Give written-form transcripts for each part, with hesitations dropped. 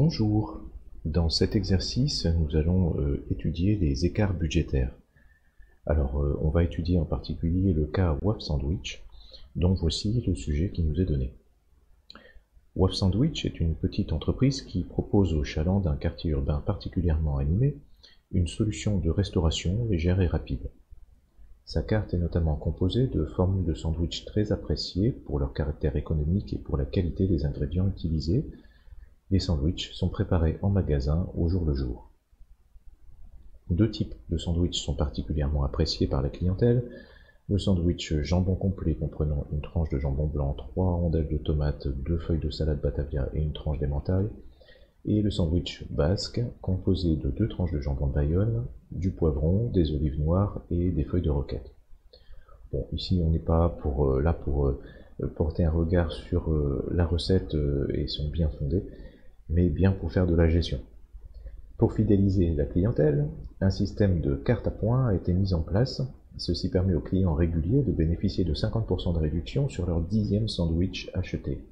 Bonjour, dans cet exercice, nous allons étudier les écarts budgétaires. Alors, on va étudier en particulier le cas WAF Sandwich, dont voici le sujet qui nous est donné. WAF Sandwich est une petite entreprise qui propose aux chalands d'un quartier urbain particulièrement animé une solution de restauration légère et rapide. Sa carte est notamment composée de formules de sandwich très appréciées pour leur caractère économique et pour la qualité des ingrédients utilisés. Les sandwichs sont préparés en magasin au jour le jour. Deux types de sandwichs sont particulièrement appréciés par la clientèle. Le sandwich jambon complet comprenant une tranche de jambon blanc, 3 rondelles de tomates, 2 feuilles de salade Batavia et une tranche d'emmental. Et le sandwich basque composé de 2 tranches de jambon de Bayonne, du poivron, des olives noires et des feuilles de roquette. Bon, ici on n'est pas là pour porter un regard sur la recette et son bien fondé, mais bien pour faire de la gestion. Pour fidéliser la clientèle, un système de carte à points a été mis en place. Ceci permet aux clients réguliers de bénéficier de 50% de réduction sur leur 10e sandwich acheté.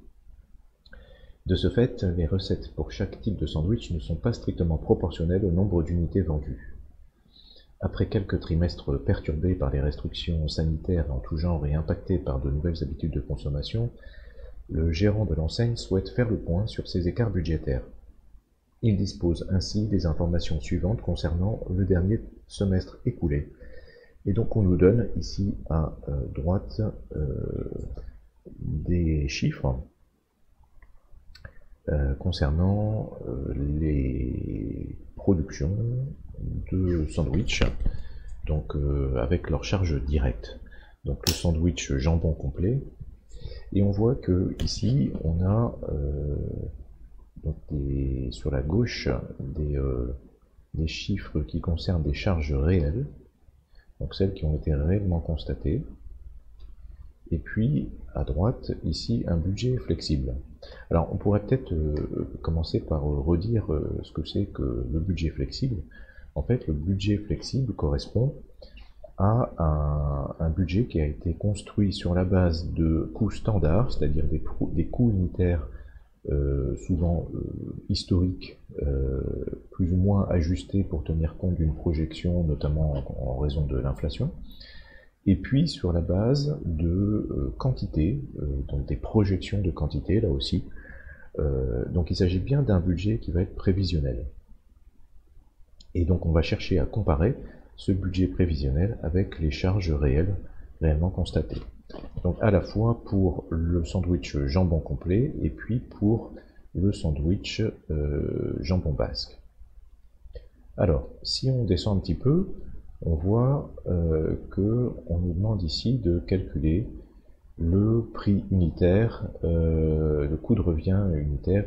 De ce fait, les recettes pour chaque type de sandwich ne sont pas strictement proportionnelles au nombre d'unités vendues. Après quelques trimestres perturbés par les restrictions sanitaires en tout genre et impactés par de nouvelles habitudes de consommation, le gérant de l'enseigne souhaite faire le point sur ses écarts budgétaires. Il dispose ainsi des informations suivantes concernant le dernier semestre écoulé. Et donc on nous donne ici à droite des chiffres concernant les productions de sandwich, donc avec leur charge directe. Donc le sandwich jambon complet. Et on voit que ici on a sur la gauche des chiffres qui concernent des charges réelles, donc celles qui ont été réellement constatées, et puis à droite ici un budget flexible. Alors on pourrait peut-être commencer par redire ce que c'est que le budget flexible. En fait, le budget flexible correspond à un budget qui a été construit sur la base de coûts standards, c'est-à-dire des coûts unitaires souvent historiques, plus ou moins ajustés pour tenir compte d'une projection, notamment en raison de l'inflation, et puis sur la base de quantité, donc des projections de quantité là aussi. Donc il s'agit bien d'un budget qui va être prévisionnel. Et donc on va chercher à comparer ce budget prévisionnel avec les charges réelles réellement constatées. Donc à la fois pour le sandwich jambon complet et puis pour le sandwich jambon basque. Alors, si on descend un petit peu, on voit qu'on nous demande ici de calculer le prix unitaire, le coût de revient unitaire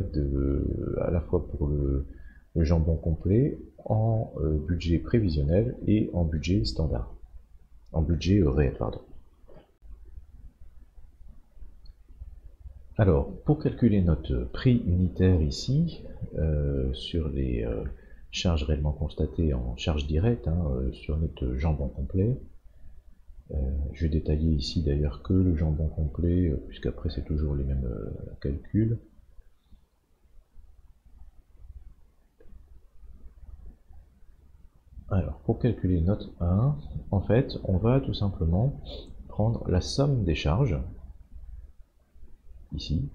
à la fois pour le jambon complet en budget prévisionnel et en budget standard, en budget réel, pardon. Alors, pour calculer notre prix unitaire ici, sur les charges réellement constatées en charge directe, sur notre jambon complet, je vais détailler ici d'ailleurs que le jambon complet, puisqu'après c'est toujours les mêmes calculs. Alors, pour calculer notre 1, en fait, on va tout simplement prendre la somme des charges, ici.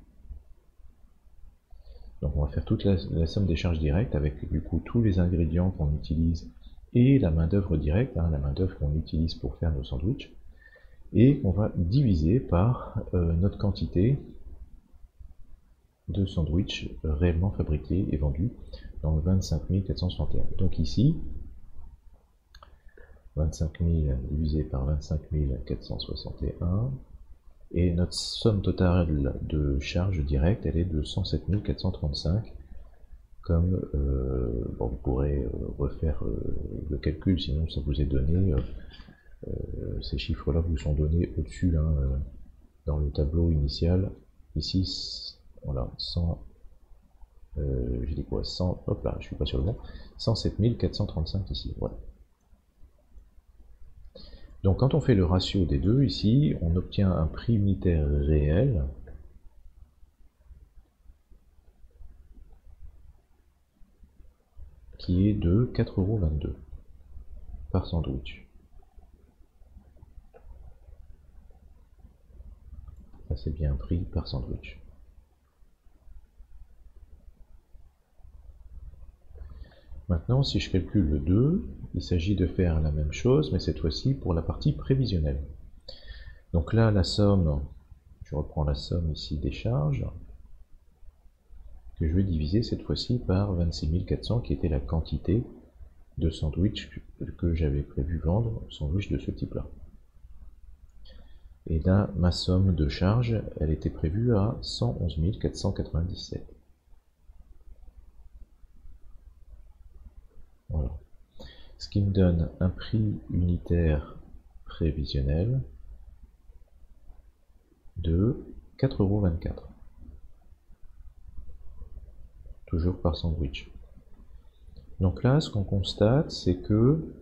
Donc on va faire toute la somme des charges directes avec du coup tous les ingrédients qu'on utilise et la main d'œuvre directe, la main d'œuvre qu'on utilise pour faire nos sandwichs, et qu'on va diviser par notre quantité de sandwichs réellement fabriqués et vendus dans le 25 461. Donc ici, 25 000 divisé par 25 461, et notre somme totale de charges directes, elle est de 107 435. Comme bon, vous pourrez refaire le calcul, sinon ça vous est donné. Ces chiffres-là vous sont donnés au-dessus, dans le tableau initial. Ici, voilà, 100. J'ai dit quoi, 100, hop là, je suis pas sur le bon. 107 435 ici, voilà. Donc quand on fait le ratio des deux ici, on obtient un prix unitaire réel qui est de 4,22 € par sandwich. Ça c'est bien un prix par sandwich. Maintenant, si je calcule le 2, il s'agit de faire la même chose, mais cette fois-ci pour la partie prévisionnelle. Donc là, la somme, je reprends la somme ici des charges, que je vais diviser cette fois-ci par 26 400, qui était la quantité de sandwich que j'avais prévu vendre, sandwich de ce type-là. Et là, ma somme de charges, elle était prévue à 111 497. Voilà. Ce qui me donne un prix unitaire prévisionnel de 4,24 €. Toujours par sandwich. Donc là, ce qu'on constate, c'est que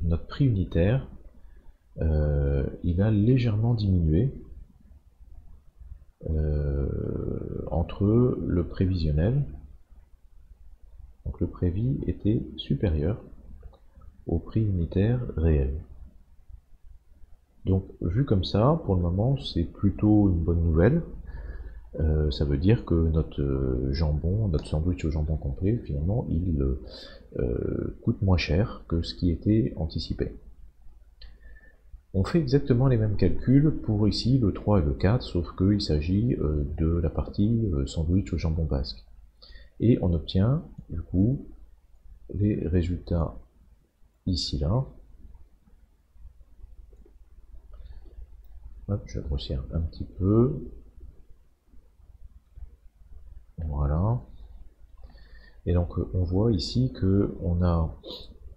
notre prix unitaire, il a légèrement diminué entre le prévisionnel. Donc le prévis était supérieur au prix unitaire réel. Donc vu comme ça, pour le moment, c'est plutôt une bonne nouvelle. Ça veut dire que notre jambon, notre sandwich au jambon complet, finalement, il coûte moins cher que ce qui était anticipé. On fait exactement les mêmes calculs pour ici le 3 et le 4, sauf qu'il s'agit de la partie sandwich au jambon basque. Et on obtient du coup les résultats ici là. Hop, je vais grossir un petit peu. Voilà. Et donc on voit ici que on a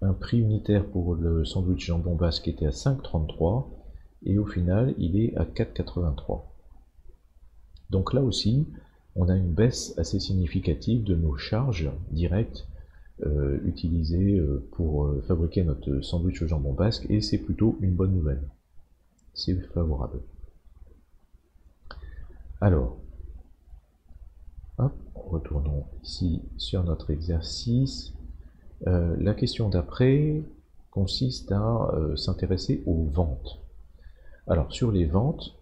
un prix unitaire pour le sandwich jambon basque qui était à 5,33 et au final il est à 4,83. Donc là aussi on a une baisse assez significative de nos charges directes utilisées pour fabriquer notre sandwich au jambon basque, et c'est plutôt une bonne nouvelle. C'est favorable. Alors, hop, retournons ici sur notre exercice. La question d'après consiste à s'intéresser aux ventes. Alors sur les ventes,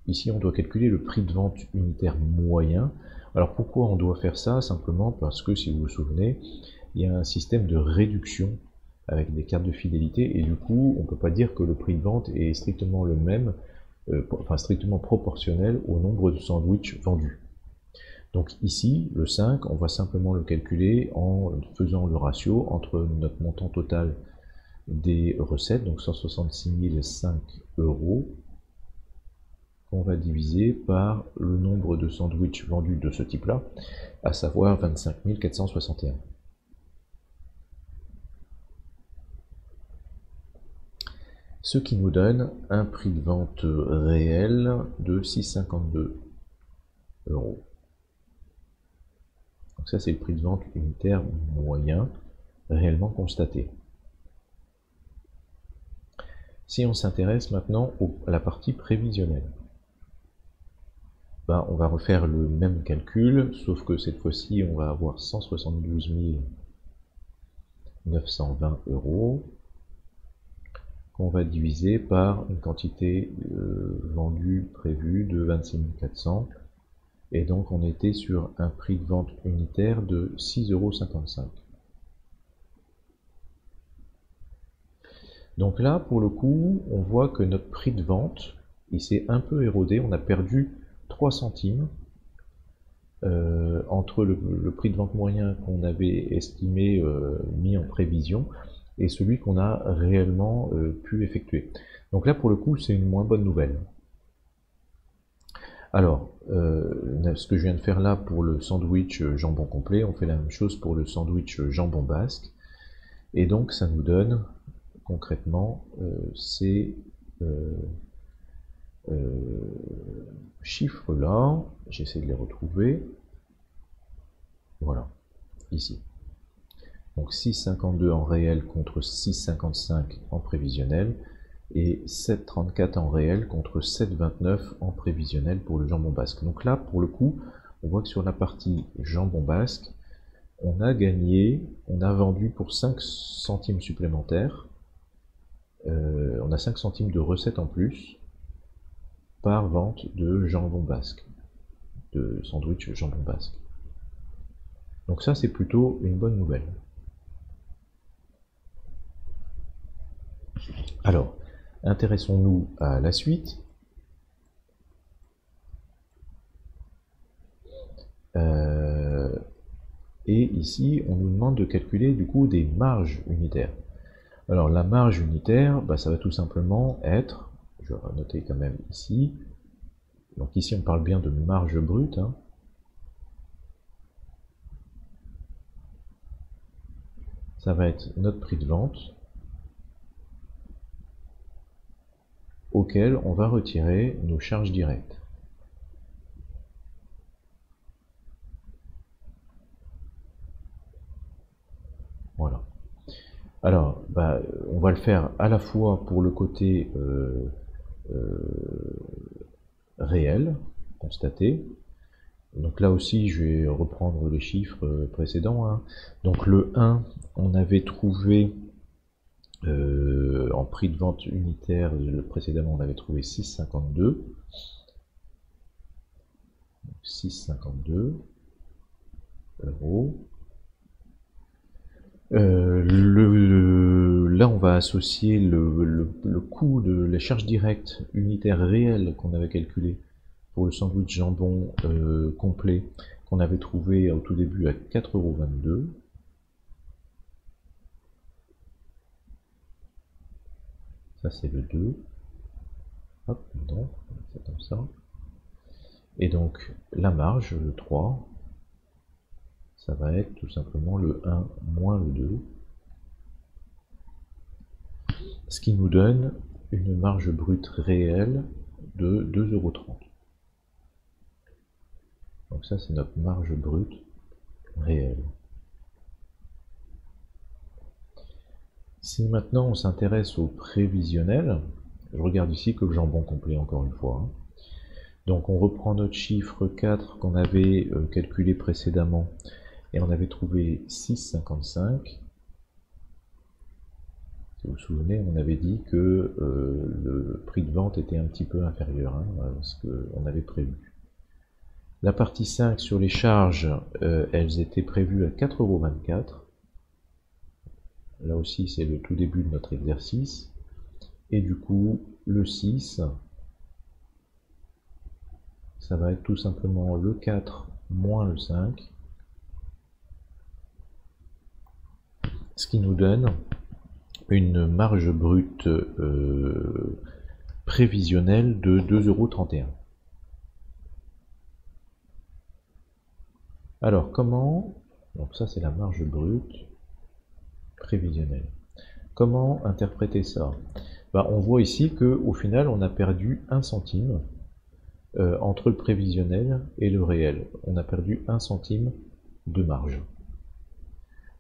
ici on doit calculer le prix de vente unitaire moyen. Alors pourquoi on doit faire ça? Simplement parce que, si vous vous souvenez, il y a un système de réduction avec des cartes de fidélité, et du coup on ne peut pas dire que le prix de vente est strictement le même, enfin strictement proportionnel au nombre de sandwichs vendus. Donc ici, le 5, on va simplement le calculer en faisant le ratio entre notre montant total des recettes, donc 166 005 €, qu'on va diviser par le nombre de sandwichs vendus de ce type-là, à savoir 25 461. Ce qui nous donne un prix de vente réel de 6,52 €. Donc ça, c'est le prix de vente unitaire moyen réellement constaté. Si on s'intéresse maintenant à la partie prévisionnelle, on va refaire le même calcul, sauf que cette fois-ci, on va avoir 172 920 € qu'on va diviser par une quantité vendue prévue de 26 400, et donc on était sur un prix de vente unitaire de 6,55 €. Donc là, pour le coup, on voit que notre prix de vente, il s'est un peu érodé, on a perdu 3 centimes entre le prix de vente moyen qu'on avait estimé, mis en prévision, et celui qu'on a réellement pu effectuer. Donc là, pour le coup, c'est une moins bonne nouvelle. Alors, ce que je viens de faire là pour le sandwich jambon complet, on fait la même chose pour le sandwich jambon basque, et donc ça nous donne concrètement ces chiffres là. J'essaie de les retrouver. Voilà, ici. Donc 6,52 en réel contre 6,55 en prévisionnel, et 7,34 en réel contre 7,29 en prévisionnel pour le jambon basque. Donc là, pour le coup, on voit que sur la partie jambon basque, on a gagné, on a vendu pour 5 centimes supplémentaires, on a 5 centimes de recettes en plus par vente de jambon basque, de sandwich jambon basque. Donc ça, c'est plutôt une bonne nouvelle. Alors, intéressons-nous à la suite. Et ici, on nous demande de calculer du coup des marges unitaires. Alors la marge unitaire, ça va tout simplement être, je vais noter quand même ici, donc ici on parle bien de marge brute, hein. Ça va être notre prix de vente, auquel on va retirer nos charges directes. Voilà. Alors, on va le faire à la fois pour le côté réel, constaté. Donc là aussi, je vais reprendre les chiffres précédents, hein. Donc le 1, on avait trouvé en prix de vente unitaire, précédemment on avait trouvé 6,52. 6,52 euros. Là, on va associer le coût de la charge directe unitaire réelle qu'on avait calculé pour le sandwich jambon complet, qu'on avait trouvé au tout début à 4,22 €. Ça, c'est le 2. Hop, non, c'est comme ça. Et donc, la marge, le 3, ça va être tout simplement le 1 moins le 2. Ce qui nous donne une marge brute réelle de 2,30 €. Donc ça, c'est notre marge brute réelle. Si maintenant on s'intéresse au prévisionnel, je regarde ici que le jambon complet encore une fois, hein. Donc on reprend notre chiffre 4 qu'on avait calculé précédemment et on avait trouvé 6,55. Si vous vous souvenez, on avait dit que le prix de vente était un petit peu inférieur, hein, à ce qu'on avait prévu. La partie 5 sur les charges, elles étaient prévues à 4,24 €. Là aussi, c'est le tout début de notre exercice. Et du coup, le 6, ça va être tout simplement le 4 moins le 5. Ce qui nous donne une marge brute prévisionnelle de 2,31 €. Alors comment, donc ça c'est la marge brute prévisionnelle. Comment interpréter ça? On voit ici qu'au final on a perdu 1 centime entre le prévisionnel et le réel. On a perdu 1 centime de marge.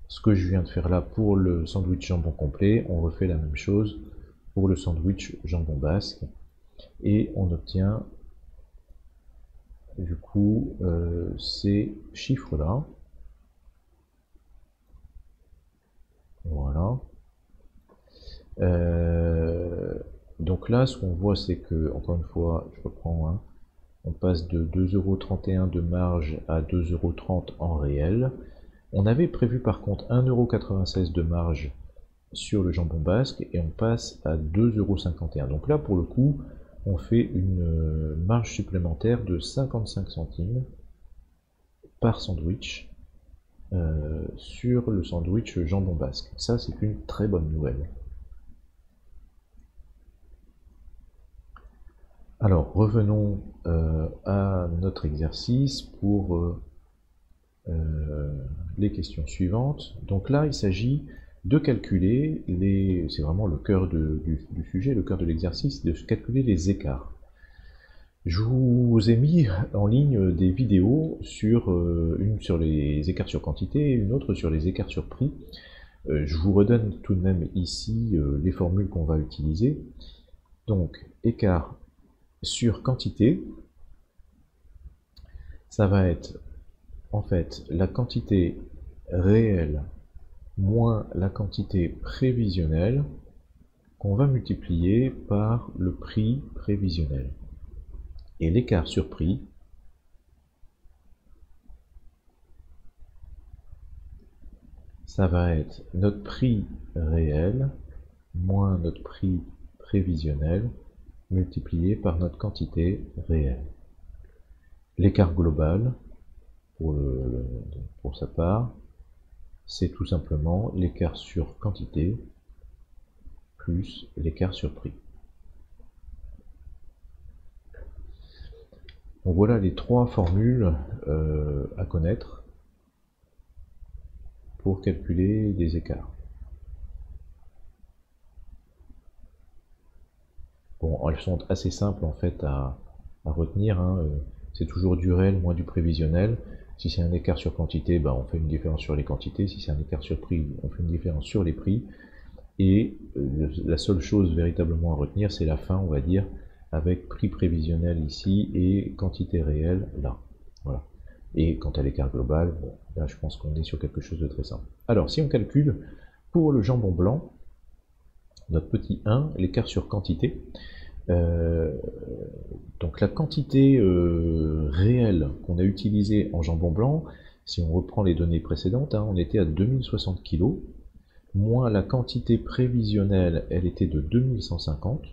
Ce que je viens de faire là pour le sandwich jambon complet, on refait la même chose pour le sandwich jambon basque et on obtient du coup ces chiffres là. Voilà. Donc là, ce qu'on voit, c'est que, encore une fois, je reprends, hein, on passe de 2,31 € de marge à 2,30 € en réel. On avait prévu par contre 1,96 € de marge sur le jambon basque et on passe à 2,51 €. Donc là, pour le coup, on fait une marge supplémentaire de 55 centimes par sandwich sur le sandwich jambon basque. Ça, c'est une très bonne nouvelle. Alors, revenons à notre exercice pour les questions suivantes. Donc là, il s'agit de calculer c'est vraiment le cœur du sujet, le cœur de l'exercice, de calculer les écarts. Je vous ai mis en ligne des vidéos sur une sur les écarts sur quantité et une autre sur les écarts sur prix. Je vous redonne tout de même ici les formules qu'on va utiliser. Donc, écart sur quantité, ça va être en fait la quantité réelle moins la quantité prévisionnelle qu'on va multiplier par le prix prévisionnel. Et l'écart sur prix, ça va être notre prix réel moins notre prix prévisionnel multiplié par notre quantité réelle. L'écart global, pour sa part, c'est tout simplement l'écart sur quantité plus l'écart sur prix. Donc voilà les trois formules à connaître pour calculer des écarts. Bon, elles sont assez simples en fait à retenir, hein. C'est toujours du réel moins du prévisionnel. Si c'est un écart sur quantité, on fait une différence sur les quantités. Si c'est un écart sur prix, on fait une différence sur les prix. Et la seule chose véritablement à retenir, c'est la fin, on va dire, avec prix prévisionnel ici et quantité réelle là. Voilà. Et quant à l'écart global, bon, là je pense qu'on est sur quelque chose de très simple. Alors, si on calcule pour le jambon blanc, notre petit 1, l'écart sur quantité, donc la quantité réelle qu'on a utilisée en jambon blanc, si on reprend les données précédentes, on était à 2060 kg, moins la quantité prévisionnelle, elle était de 2150.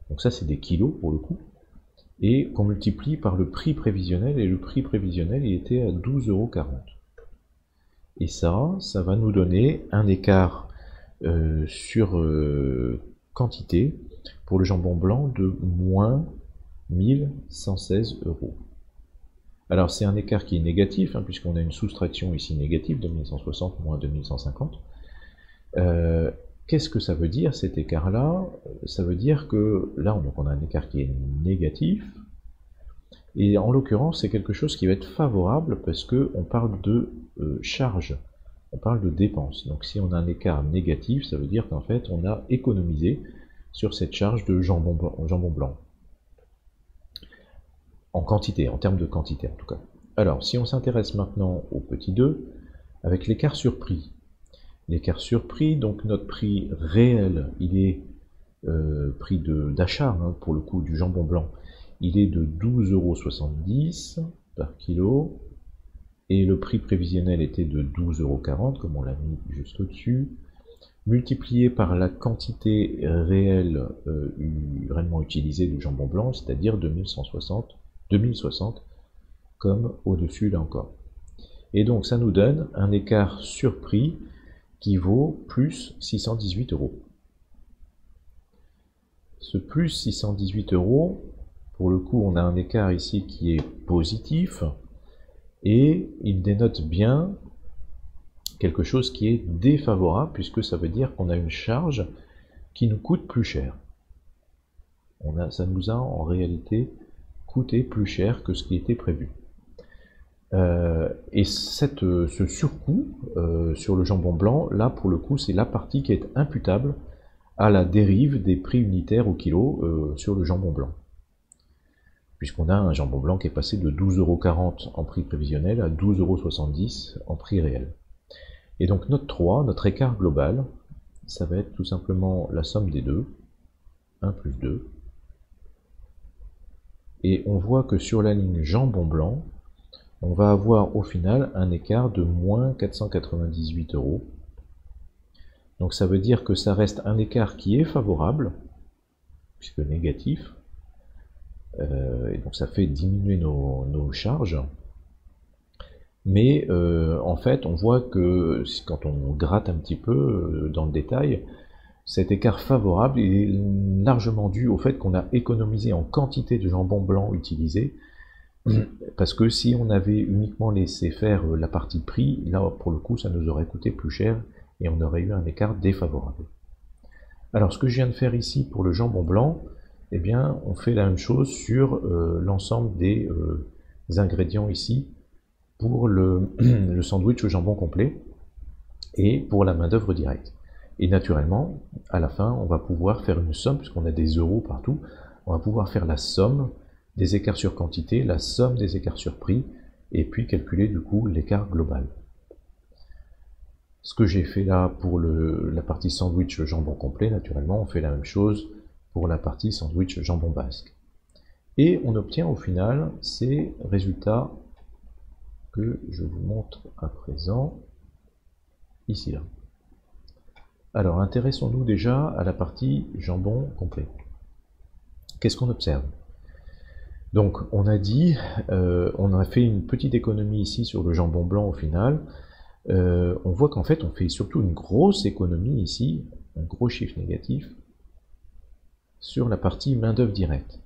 Donc ça c'est des kilos pour le coup. Et qu'on multiplie par le prix prévisionnel, et le prix prévisionnel il était à 12,40 €. Et ça va nous donner un écart sur quantité pour le jambon blanc de moins 1116 €. Alors c'est un écart qui est négatif, puisqu'on a une soustraction ici négative, 2160 moins 2150. Qu'est-ce que ça veut dire cet écart-là? Ça veut dire que là on a un écart qui est négatif, et en l'occurrence c'est quelque chose qui va être favorable parce qu'on parle de charge, on parle de dépenses. Donc si on a un écart négatif, ça veut dire qu'en fait on a économisé sur cette charge de jambon blanc. En quantité, en termes de quantité en tout cas. Alors si on s'intéresse maintenant au petit 2, avec l'écart sur prix. L'écart sur prix, donc notre prix réel, il est prix d'achat, pour le coup du jambon blanc, il est de 12,70 € par kilo, et le prix prévisionnel était de 12,40 €, comme on l'a mis juste au-dessus, multiplié par la quantité réelle réellement utilisée du jambon blanc, c'est-à-dire 2060, comme au-dessus là encore. Et donc ça nous donne un écart sur prix qui vaut plus 618 €. Ce plus 618 €, pour le coup on a un écart ici qui est positif, et il dénote bien quelque chose qui est défavorable, puisque ça veut dire qu'on a une charge qui nous coûte plus cher. Ça nous a en réalité coûté plus cher que ce qui était prévu. Et ce surcoût sur le jambon blanc, là pour le coup c'est la partie qui est imputable à la dérive des prix unitaires au kilo sur le jambon blanc. Puisqu'on a un jambon blanc qui est passé de 12,40 € en prix prévisionnel à 12,70 € en prix réel. Et donc notre 3, notre écart global, ça va être tout simplement la somme des deux, 1 plus 2. Et on voit que sur la ligne jambon blanc, on va avoir au final un écart de moins 498 €. Donc ça veut dire que ça reste un écart qui est favorable, puisque négatif, et donc ça fait diminuer nos charges. Mais en fait, on voit que quand on gratte un petit peu dans le détail, cet écart favorable est largement dû au fait qu'on a économisé en quantité de jambon blanc utilisé, parce que si on avait uniquement laissé faire la partie prix, là pour le coup ça nous aurait coûté plus cher et on aurait eu un écart défavorable. Alors ce que je viens de faire ici pour le jambon blanc, eh bien on fait la même chose sur l'ensemble des ingrédients ici pour le sandwich au jambon complet et pour la main d'œuvre directe. Et naturellement, à la fin, on va pouvoir faire une somme, puisqu'on a des euros partout, on va pouvoir faire la somme des écarts sur quantité, la somme des écarts sur prix, et puis calculer du coup l'écart global. Ce que j'ai fait là pour la partie sandwich jambon complet, naturellement, on fait la même chose pour la partie sandwich jambon basque. Et on obtient au final ces résultats que je vous montre à présent, ici là. Alors, intéressons-nous déjà à la partie jambon complet. Qu'est-ce qu'on observe? Donc, on a dit, on a fait une petite économie ici sur le jambon blanc au final. On voit qu'en fait, on fait surtout une grosse économie ici, un gros chiffre négatif, sur la partie main-d'œuvre directe.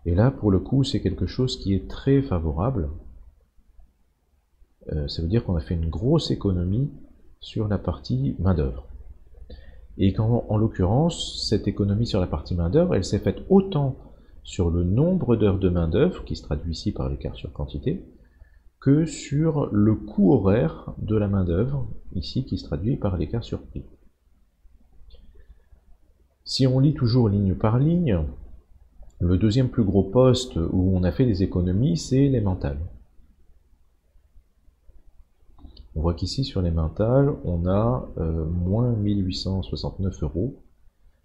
Et là, pour le coup, c'est quelque chose qui est très favorable. Ça veut dire qu'on a fait une grosse économie sur la partie main-d'œuvre. Et quand, en l'occurrence, cette économie sur la partie main-d'œuvre, elle s'est faite autant sur le nombre d'heures de main-d'œuvre, qui se traduit ici par l'écart sur quantité, que sur le coût horaire de la main-d'œuvre, ici qui se traduit par l'écart sur prix. Si on lit toujours ligne par ligne, le deuxième plus gros poste où on a fait des économies, c'est les mentales. On voit qu'ici sur les mentales, on a moins 1869 €.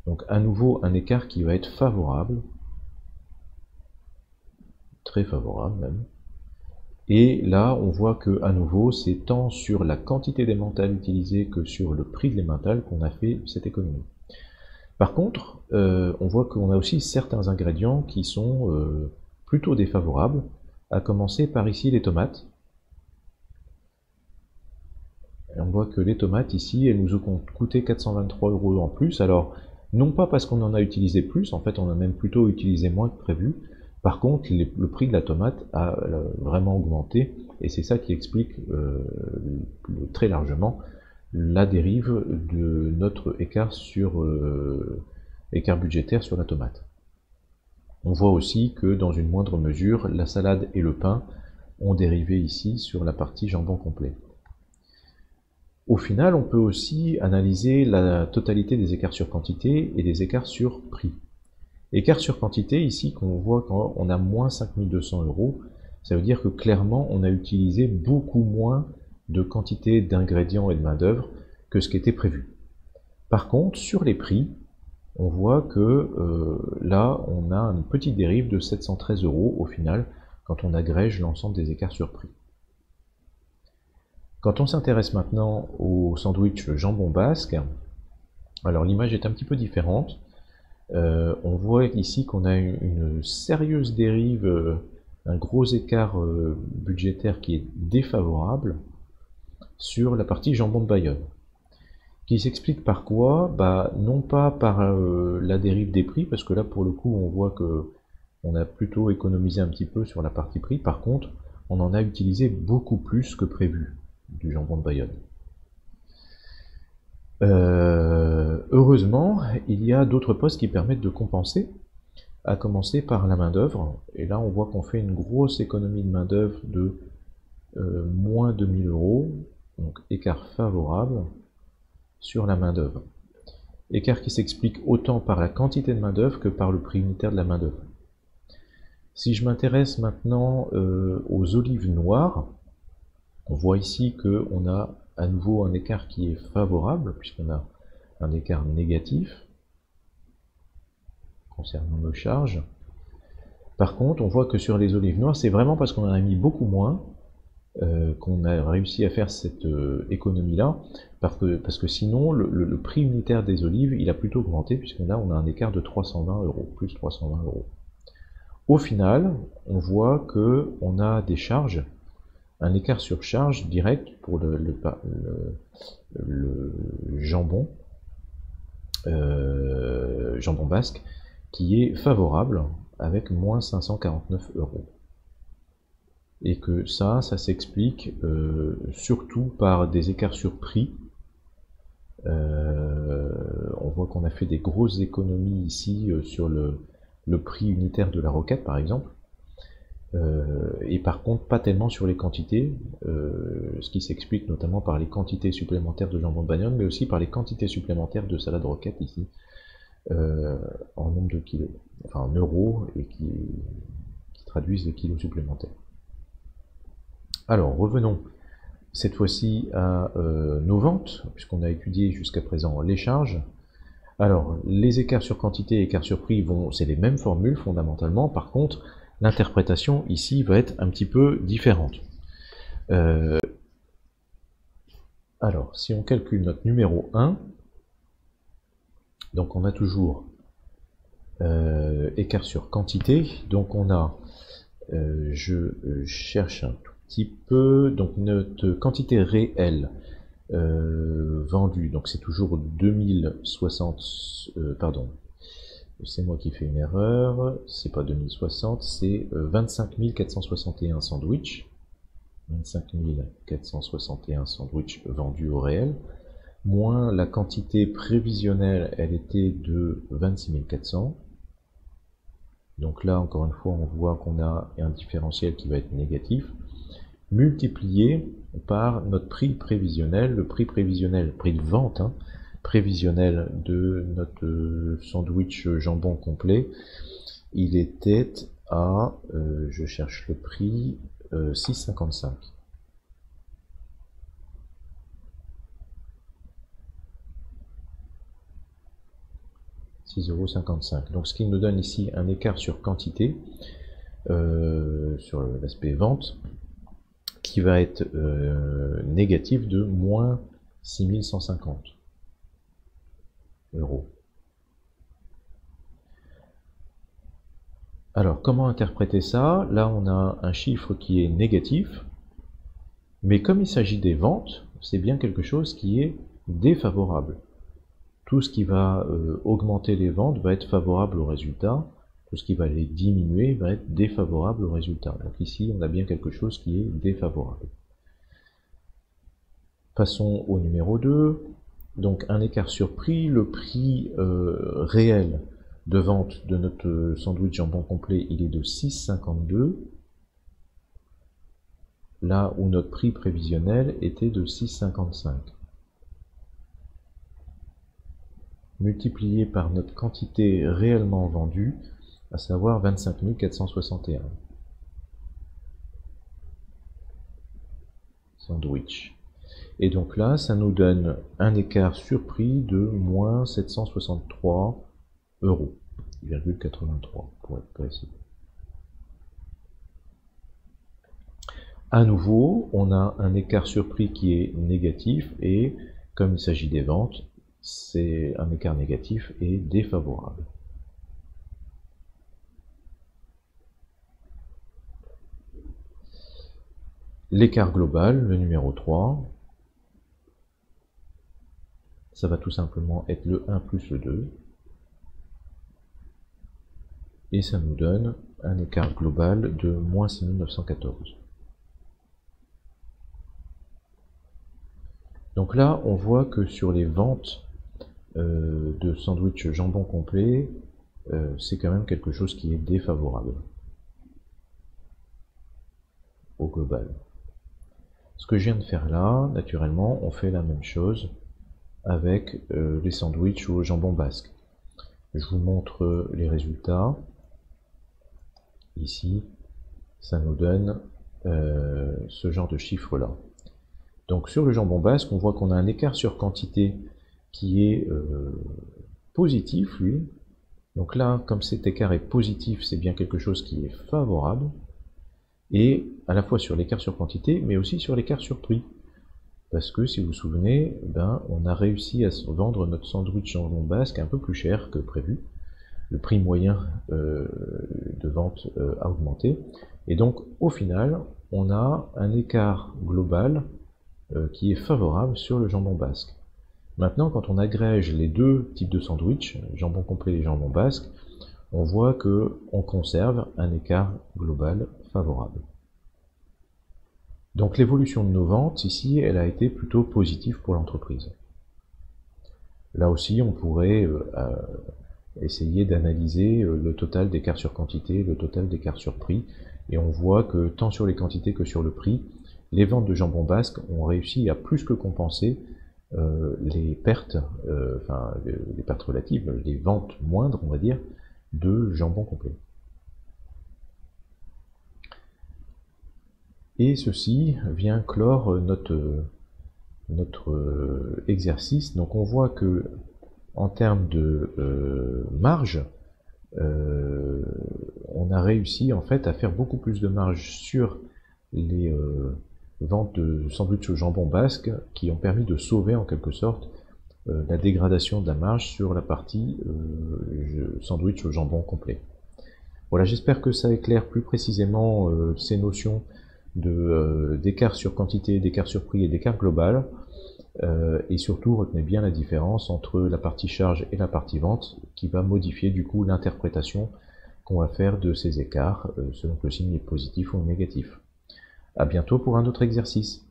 Donc à nouveau un écart qui va être favorable, très favorable même. Et là, on voit que à nouveau, c'est tant sur la quantité des mentales utilisées que sur le prix de l'emmental qu'on a fait cette économie. Par contre, on voit qu'on a aussi certains ingrédients qui sont plutôt défavorables, à commencer par ici les tomates. Et on voit que les tomates ici, elles nous ont coûté 423 € en plus. Alors, non pas parce qu'on en a utilisé plus, en fait on a même plutôt utilisé moins que prévu. Par contre, le prix de la tomate a vraiment augmenté, et c'est ça qui explique très largement la dérive de notre écart budgétaire sur la tomate. On voit aussi que dans une moindre mesure, la salade et le pain ont dérivé ici sur la partie jambon complet. Au final, on peut aussi analyser la totalité des écarts sur quantité et des écarts sur prix. Écart sur quantité, ici, qu'on voit quand on a moins 5200 €, ça veut dire que clairement, on a utilisé beaucoup moins de quantité d'ingrédients et de main-d'œuvre que ce qui était prévu. Par contre, sur les prix, on voit que là, on a une petite dérive de 713 € au final, quand on agrège l'ensemble des écarts sur prix. Quand on s'intéresse maintenant au sandwich jambon basque, alors l'image est un petit peu différente. On voit ici qu'on a une sérieuse dérive, un gros écart budgétaire qui est défavorable sur la partie jambon de Bayonne. Qui s'explique par quoi? Non pas par la dérive des prix, parce que là pour le coup on voit que on a plutôt économisé un petit peu sur la partie prix. Par contre, on en a utilisé beaucoup plus que prévu du jambon de Bayonne. Heureusement, il y a d'autres postes qui permettent de compenser, à commencer par la main-d'œuvre. Et là, on voit qu'on fait une grosse économie de main-d'œuvre de moins 2000 €, donc écart favorable sur la main-d'œuvre. Écart qui s'explique autant par la quantité de main-d'œuvre que par le prix unitaire de la main-d'œuvre. Si je m'intéresse maintenant aux olives noires, on voit ici qu'on a à nouveau un écart qui est favorable, puisqu'on a un écart négatif concernant nos charges. Par contre, on voit que sur les olives noires, c'est vraiment parce qu'on en a mis beaucoup moins qu'on a réussi à faire cette économie-là, parce que sinon, le prix unitaire des olives, il a plutôt augmenté, puisqu'on a un écart de 320 €, plus 320 €. Au final, on voit qu'on a des charges, un écart sur charge direct pour le jambon, jambon basque, qui est favorable avec moins 549 €. Et que ça s'explique surtout par des écarts sur prix. On voit qu'on a fait des grosses économies ici sur le prix unitaire de la roquette par exemple. Et par contre pas tellement sur les quantités, ce qui s'explique notamment par les quantités supplémentaires de jambon de Bayonne, mais aussi par les quantités supplémentaires de salade roquette ici, en nombre de kilos, enfin en euros, et qui traduisent les kilos supplémentaires. Alors, revenons cette fois-ci à nos ventes, puisqu'on a étudié jusqu'à présent les charges. Alors, les écarts sur quantité et écarts sur prix, c'est les mêmes formules fondamentalement. Par contre, l'interprétation ici va être un petit peu différente. Alors, si on calcule notre numéro 1, donc on a toujours écart sur quantité, donc on a, je cherche un tout petit peu, donc notre quantité réelle vendue, donc c'est toujours 2060, pardon, c'est moi qui fais une erreur, c'est pas 2060, c'est 25 461 sandwichs, 25 461 sandwichs vendus au réel, moins la quantité prévisionnelle, elle était de 26 400. Donc là, encore une fois, on voit qu'on a un différentiel qui va être négatif, multiplié par notre prix prévisionnel, le prix prévisionnel, prix de vente, prévisionnel de notre sandwich jambon complet, il était à, je cherche le prix, 6,55. 6,55 €. Donc ce qui nous donne ici un écart sur quantité, sur l'aspect vente, qui va être négatif de moins 6150 €. Alors comment interpréter ça? Là on a un chiffre qui est négatif, mais comme il s'agit des ventes, c'est bien quelque chose qui est défavorable. Tout ce qui va augmenter les ventes va être favorable au résultat, tout ce qui va les diminuer va être défavorable au résultat. Donc ici, on a bien quelque chose qui est défavorable. Passons au numéro 2. Donc un écart sur prix, le prix réel de vente de notre sandwich jambon complet, il est de 6,52, là où notre prix prévisionnel était de 6,55. Multiplié par notre quantité réellement vendue, à savoir 25 461 sandwich. Et donc là, ça nous donne un écart sur prix de moins 763 €, pour être précis. À nouveau, on a un écart sur prix qui est négatif et comme il s'agit des ventes, c'est un écart négatif et défavorable. L'écart global, le numéro 3, ça va tout simplement être le 1 plus le 2. Et ça nous donne un écart global de moins 6914. Donc là, on voit que sur les ventes de sandwich jambon complet, c'est quand même quelque chose qui est défavorable au global. Ce que je viens de faire là, naturellement, on fait la même chose avec les sandwichs au jambon basque. Je vous montre les résultats. Ici, ça nous donne ce genre de chiffre là. Donc sur le jambon basque, on voit qu'on a un écart sur quantité qui est positif, lui. Donc là, comme cet écart est positif, c'est bien quelque chose qui est favorable. Et à la fois sur l'écart sur quantité, mais aussi sur l'écart sur prix. Parce que si vous vous souvenez, on a réussi à vendre notre sandwich jambon basque un peu plus cher que prévu. Le prix moyen de vente a augmenté. Et donc au final, on a un écart global qui est favorable sur le jambon basque. Maintenant, quand on agrège les deux types de sandwich, jambon complet et jambon basque, on voit qu'on conserve un écart global favorable. Donc l'évolution de nos ventes, ici, elle a été plutôt positive pour l'entreprise. Là aussi, on pourrait essayer d'analyser le total d'écart sur quantité, le total d'écart sur prix, et on voit que tant sur les quantités que sur le prix, les ventes de jambon basque ont réussi à plus que compenser les pertes, les pertes relatives, les ventes moindres, on va dire, de jambon complet. Et ceci vient clore notre exercice. Donc on voit que en termes de marge, on a réussi en fait à faire beaucoup plus de marge sur les ventes de sandwich au jambon basque qui ont permis de sauver en quelque sorte la dégradation de la marge sur la partie sandwich au jambon complet. Voilà, j'espère que ça éclaire plus précisément ces notions d'écart sur quantité, d'écart sur prix et d'écart global. Et surtout, retenez bien la différence entre la partie charge et la partie vente qui va modifier du coup l'interprétation qu'on va faire de ces écarts selon que le signe est positif ou négatif. À bientôt pour un autre exercice.